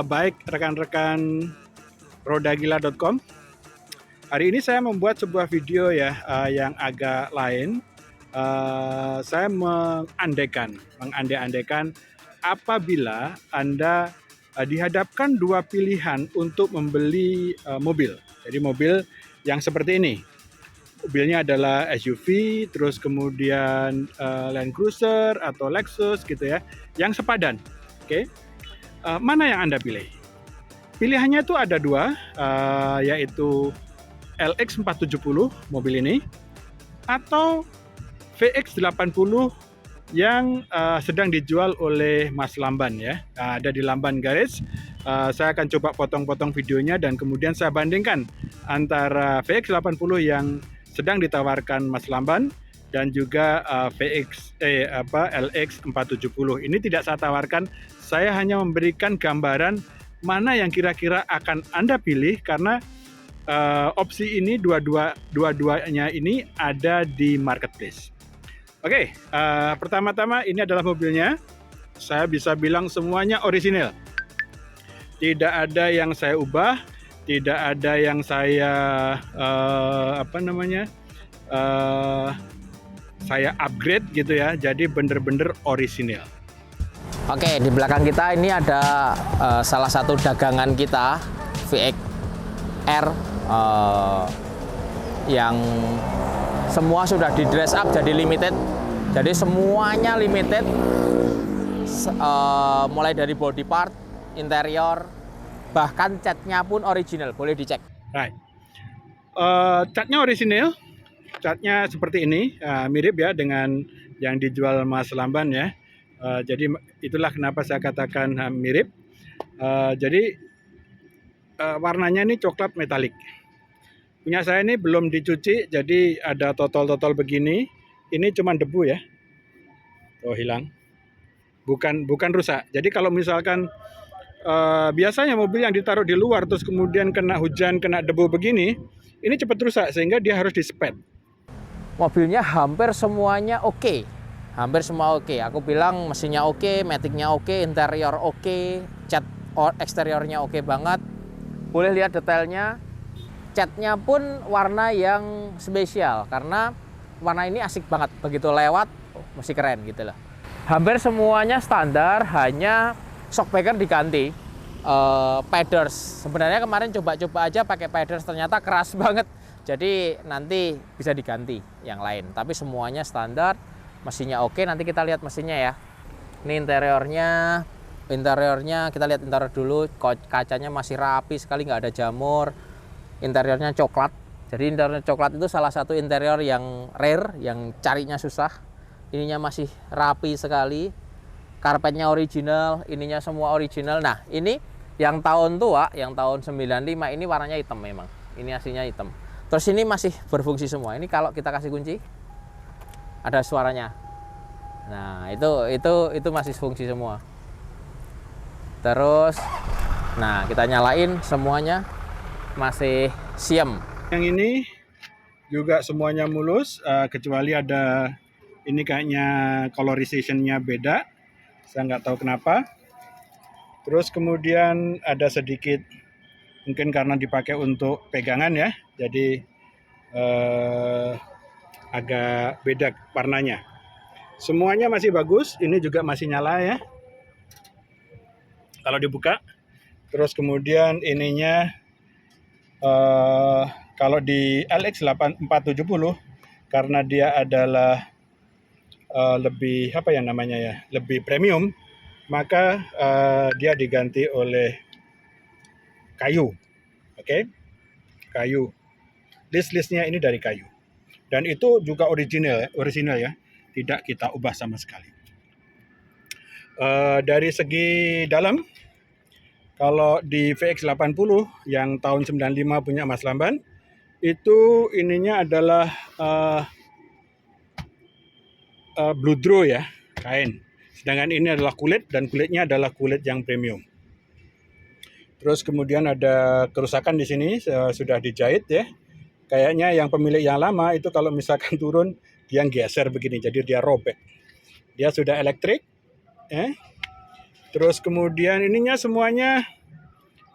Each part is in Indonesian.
Baik rekan-rekan rodagila.com. Hari ini saya membuat sebuah video ya yang agak lain. Saya mengandai-andaikan apabila Anda dihadapkan dua pilihan untuk membeli mobil. Jadi mobil yang seperti ini. Mobilnya adalah SUV, terus kemudian Land Cruiser atau Lexus gitu ya, yang sepadan. Oke. Mana yang Anda pilih? Pilihannya itu ada dua, yaitu LX 470 mobil ini atau VX 80 yang sedang dijual oleh Mas Lamban ya. Ada di Lamban Garage. Saya akan coba potong-potong videonya dan kemudian saya bandingkan antara VX 80 yang sedang ditawarkan Mas Lamban dan juga LX 470. Ini tidak saya tawarkan, saya hanya memberikan gambaran mana yang kira-kira akan Anda pilih karena opsi ini dua-duanya ini ada di marketplace. Oke, pertama-tama ini adalah mobilnya. Saya bisa bilang semuanya orisinil. Tidak ada yang saya ubah, tidak ada yang saya saya upgrade gitu ya. Jadi bener-bener orisinil. Oke, di belakang kita ini ada salah satu dagangan kita, VX R, yang semua sudah di dress up jadi limited. Jadi semuanya limited, mulai dari body part, interior, bahkan catnya pun original, boleh dicek. Right. Catnya orisinil, catnya seperti ini, mirip ya dengan yang dijual Mas Lamban ya. Jadi itulah kenapa saya katakan mirip. Jadi warnanya ini coklat metalik. Punya saya ini belum dicuci, jadi ada totol-totol begini. Ini cuma debu ya. Oh, hilang. Bukan rusak. Jadi kalau misalkan biasanya mobil yang ditaruh di luar terus kemudian kena hujan, kena debu begini, ini cepat rusak sehingga dia harus dispet. Mobilnya hampir semuanya oke. Hampir semua oke. Aku bilang mesinnya oke, maticnya oke, interior oke, cat eksteriornya oke banget. Boleh lihat detailnya. Catnya pun warna yang spesial karena warna ini asik banget. Begitu lewat, masih keren gitu loh. Hampir semuanya standar, hanya shockbreaker diganti. Padders. Sebenarnya kemarin coba-coba aja pakai padders, ternyata keras banget. Jadi nanti bisa diganti yang lain. Tapi semuanya standar, mesinnya oke. Nanti kita lihat mesinnya ya. Ini interiornya kita lihat interior dulu. Kacanya masih rapi sekali, nggak ada jamur. Interiornya coklat. Jadi interior coklat itu salah satu interior yang rare, yang carinya susah. Ininya masih rapi sekali. Karpetnya original, ininya semua original. Nah, ini yang tahun tua, yang tahun 95 ini warnanya hitam memang. Ini aslinya hitam. Terus ini masih berfungsi semua. Ini kalau kita kasih kunci ada suaranya. Nah, itu masih fungsi semua. Terus nah, kita nyalain semuanya masih siam. Yang ini juga semuanya mulus, kecuali ada ini kayaknya colorization-nya beda, saya nggak tahu kenapa. Terus kemudian ada sedikit, mungkin karena dipakai untuk pegangan ya, jadi agak beda warnanya. Semuanya masih bagus, ini juga masih nyala ya. Kalau dibuka, terus kemudian ininya kalau di LX 470 karena dia adalah lebih lebih premium, maka dia diganti oleh kayu. Oke. Kayu. List-listnya ini dari kayu. Dan itu juga original ya. Tidak kita ubah sama sekali. Dari segi dalam, kalau di VX 80 yang tahun 95 punya Mas Lamban, itu ininya adalah bludro ya, kain. Sedangkan ini adalah kulit, dan kulitnya adalah kulit yang premium. Terus kemudian ada kerusakan di sini, sudah dijahit ya. Kayaknya yang pemilik yang lama itu kalau misalkan turun, dia geser begini, jadi dia robek. Dia sudah elektrik, Terus kemudian ininya semuanya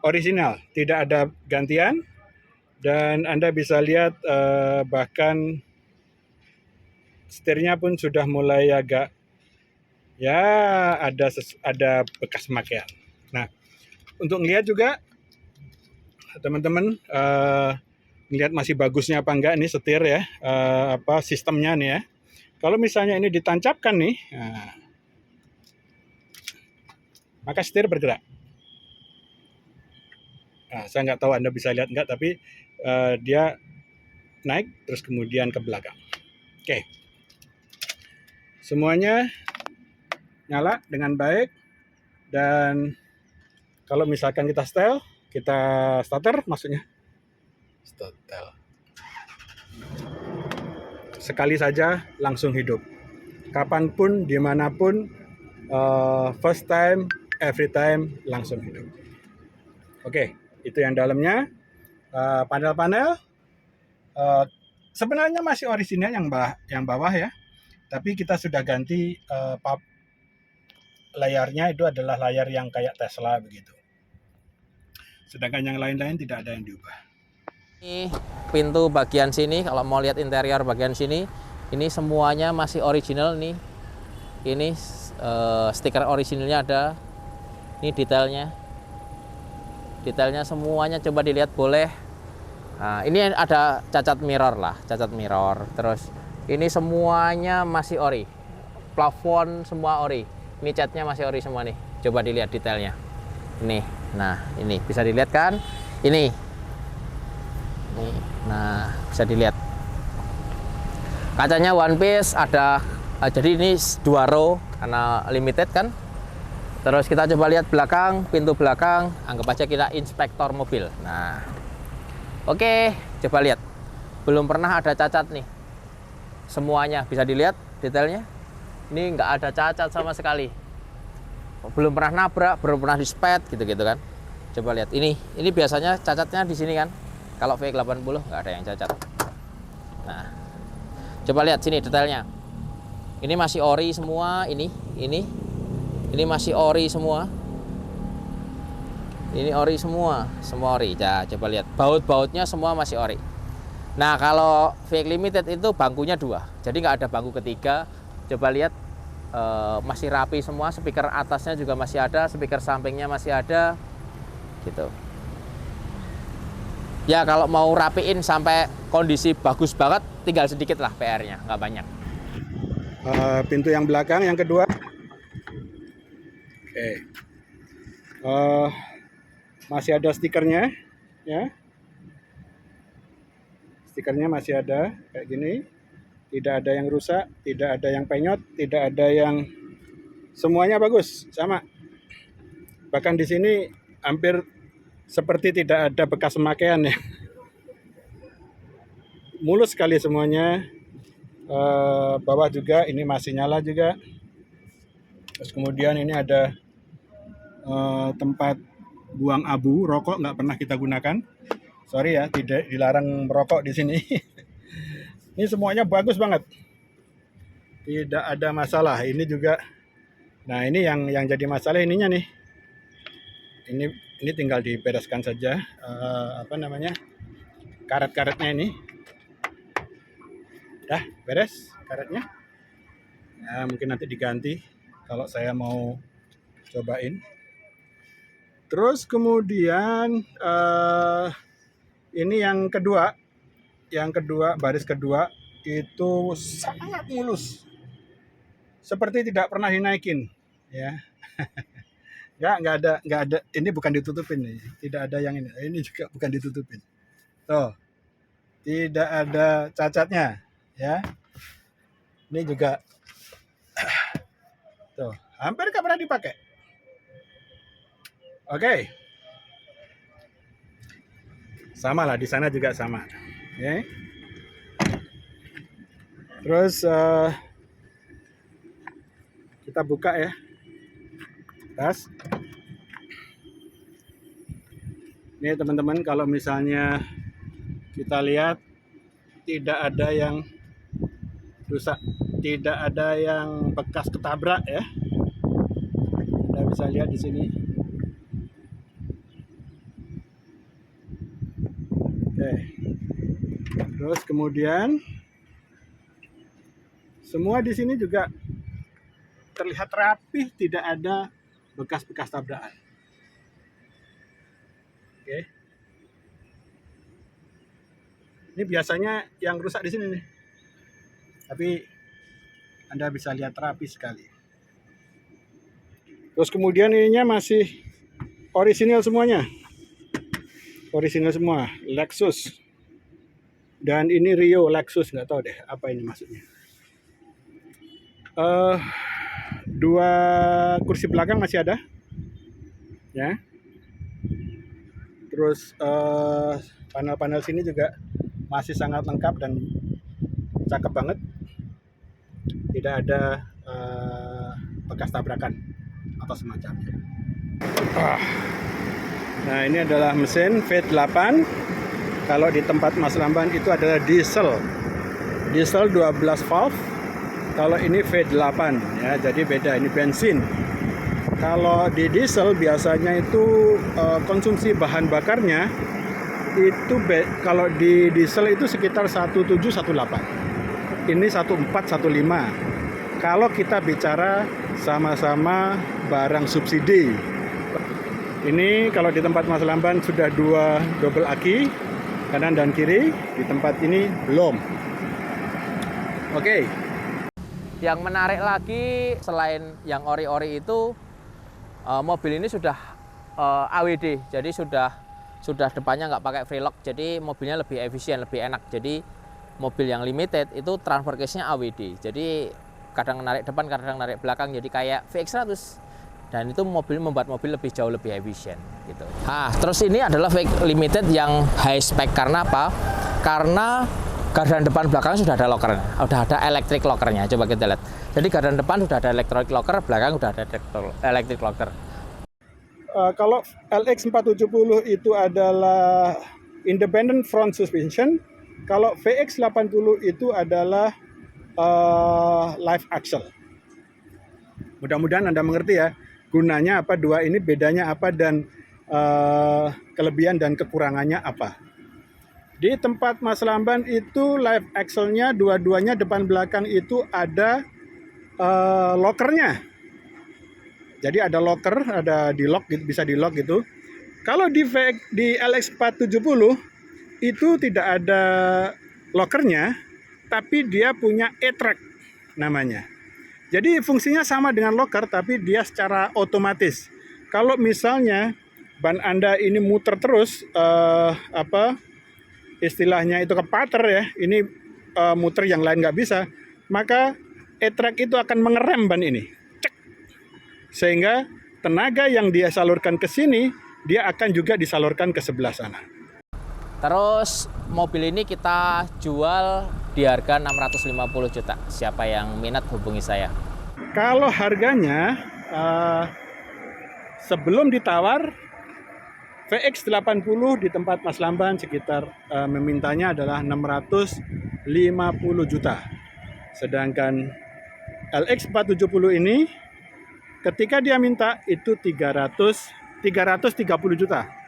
original, tidak ada gantian. Dan Anda bisa lihat bahkan setirnya pun sudah mulai agak ya ada bekas pemakaian. Nah, untuk ngelihat juga teman-teman ngelihat masih bagusnya apa enggak nih setir ya, sistemnya nih ya. Kalau misalnya ini ditancapkan nih, maka setir bergerak. Nah, saya nggak tahu Anda bisa lihat nggak, tapi dia naik terus kemudian ke belakang. Oke, semuanya nyala dengan baik. Dan kalau misalkan kita starter maksudnya starter, sekali saja langsung hidup, kapanpun dimanapun, first time every time langsung hidup. Oke, itu yang dalamnya. Panel-panel sebenarnya masih orisinal yang bawah ya, tapi kita sudah ganti layarnya, itu adalah layar yang kayak Tesla begitu. Sedangkan yang lain-lain tidak ada yang diubah. Ini pintu bagian sini, kalau mau lihat interior bagian sini, ini semuanya masih original nih. Ini stiker originalnya ada. Ini detailnya. Detailnya semuanya coba dilihat boleh. Nah, ini ada cacat mirror lah, cacat mirror. Terus ini semuanya masih ori. Plafon semua ori. Ini catnya masih ori semua nih. Coba dilihat detailnya. Ini. Nah, ini bisa dilihat kan? Ini. Nih. Nah, bisa dilihat. Kacanya one piece ada, jadi ini 2 row karena limited kan. Terus kita coba lihat belakang, pintu belakang, anggap aja kita inspektor mobil. Nah, oke, coba lihat. Belum pernah ada cacat nih. Semuanya bisa dilihat detailnya. Ini nggak ada cacat sama sekali. Belum pernah nabrak, belum pernah dispet gitu-gitu kan. Coba lihat ini biasanya cacatnya di sini kan. Kalau V80 nggak ada yang cacat. Nah, coba lihat sini detailnya. Ini masih ori semua, ini masih ori semua. Ini ori semua ori. Ya, coba lihat baut-bautnya semua masih ori. Nah, kalau VX Limited itu bangkunya 2, jadi nggak ada bangku ketiga. Coba lihat masih rapi semua. Speaker atasnya juga masih ada, speaker sampingnya masih ada, gitu. Ya, kalau mau rapiin sampai kondisi bagus banget, tinggal sedikit lah PR-nya, nggak banyak. Pintu yang belakang yang kedua. Oke. Masih ada stikernya ya. Stikernya masih ada kayak gini. Tidak ada yang rusak, tidak ada yang penyot, tidak ada yang, semuanya bagus, sama. Bahkan di sini hampir seperti tidak ada bekas pemakaian ya. Mulus sekali semuanya. Bawah juga ini masih nyala juga. Terus kemudian ini ada tempat buang abu, rokok nggak pernah kita gunakan. Sorry ya, tidak dilarang merokok di sini. Ini semuanya bagus banget. Tidak ada masalah. Ini juga. Nah, ini yang jadi masalah ininya nih. Ini tinggal dibereskan saja, karet-karetnya ini. Dah beres karetnya. Ya, mungkin nanti diganti kalau saya mau cobain. Terus kemudian ini yang kedua, baris kedua itu sangat mulus, seperti tidak pernah dinaikin, ya. Ya, nggak ada. Ini bukan ditutupin nih, tidak ada yang ini. Ini juga bukan ditutupin. Tuh, tidak ada cacatnya, ya. Ini juga, tuh, hampir nggak pernah dipakai. Oke. Sama lah, di sana juga sama. Oke. Terus kita buka ya. Tas. Ini teman-teman, kalau misalnya kita lihat tidak ada yang rusak, tidak ada yang bekas ketabrak ya. Tidak Anda bisa lihat di sini. Oke. Terus kemudian semua di sini juga terlihat rapih, tidak ada bekas-bekas tabrakan. Oke. Ini biasanya yang rusak di sini nih. Tapi Anda bisa lihat rapi sekali. Terus kemudian ininya masih orisinil semuanya. Orisinil semua, Lexus. Dan ini Rio Lexus, nggak tahu deh apa ini maksudnya. Dua kursi belakang masih ada, ya. Terus panel-panel sini juga masih sangat lengkap dan cakep banget. Tidak ada bekas tabrakan atau semacamnya. Nah, ini adalah mesin V8. Kalau di tempat Mas Lamban itu adalah diesel 12 valve. Kalau ini V8 ya, jadi beda, ini bensin. Kalau di diesel biasanya itu konsumsi bahan bakarnya itu kalau di diesel itu sekitar 1718. Ini 1415. Kalau kita bicara sama-sama barang subsidi. Ini kalau di tempat Mas Lamban sudah 2 double aki, kanan dan kiri. Di tempat ini belum. Oke. Yang menarik lagi selain yang ori-ori itu, mobil ini sudah AWD, jadi sudah depannya nggak pakai Freelock, jadi mobilnya lebih efisien, lebih enak. Jadi mobil yang limited itu transfer case-nya AWD, jadi kadang narik depan, kadang narik belakang, jadi kayak VX100. Dan itu membuat mobil jauh lebih efisien gitu. Nah, terus ini adalah VX limited yang high spec. Karena apa? Karena gardan depan belakang sudah ada lockernya, sudah ada electric lockernya. Coba kita lihat. Jadi gardan depan sudah ada electric locker, belakang sudah ada electric locker. Kalau LX470 itu adalah independent front suspension. Kalau VX80 itu adalah live axle. Mudah-mudahan Anda mengerti ya, gunanya apa, dua ini bedanya apa, dan kelebihan dan kekurangannya apa. Di tempat Mas Lamban itu live axle-nya dua-duanya depan belakang itu ada lockernya. Jadi ada locker, ada di lock, bisa di lock gitu. Kalau di LX470 itu tidak ada lockernya, tapi dia punya e-track namanya. Jadi fungsinya sama dengan locker, tapi dia secara otomatis. Kalau misalnya ban Anda ini muter terus, istilahnya itu kepater ya, ini muter yang lain nggak bisa, maka e-track itu akan mengerem ban ini. Cek. Sehingga tenaga yang dia salurkan ke sini, dia akan juga disalurkan ke sebelah sana. Terus mobil ini kita jual di harga 650 juta. Siapa yang minat hubungi saya. Kalau harganya sebelum ditawar, VX80 di tempat Mas Lamban sekitar memintanya adalah 650 juta. Sedangkan LX470 ini ketika dia minta itu 330 juta.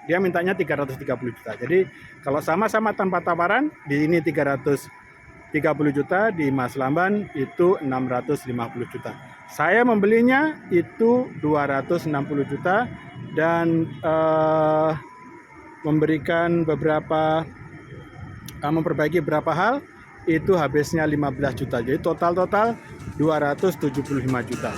Dia mintanya 330 juta. Jadi kalau sama-sama tanpa tawaran, di ini 330 juta, di Mas Lamban itu 650 juta. Saya membelinya itu 260 juta dan memberikan memperbaiki beberapa hal, itu habisnya 15 juta. Jadi total 275 juta.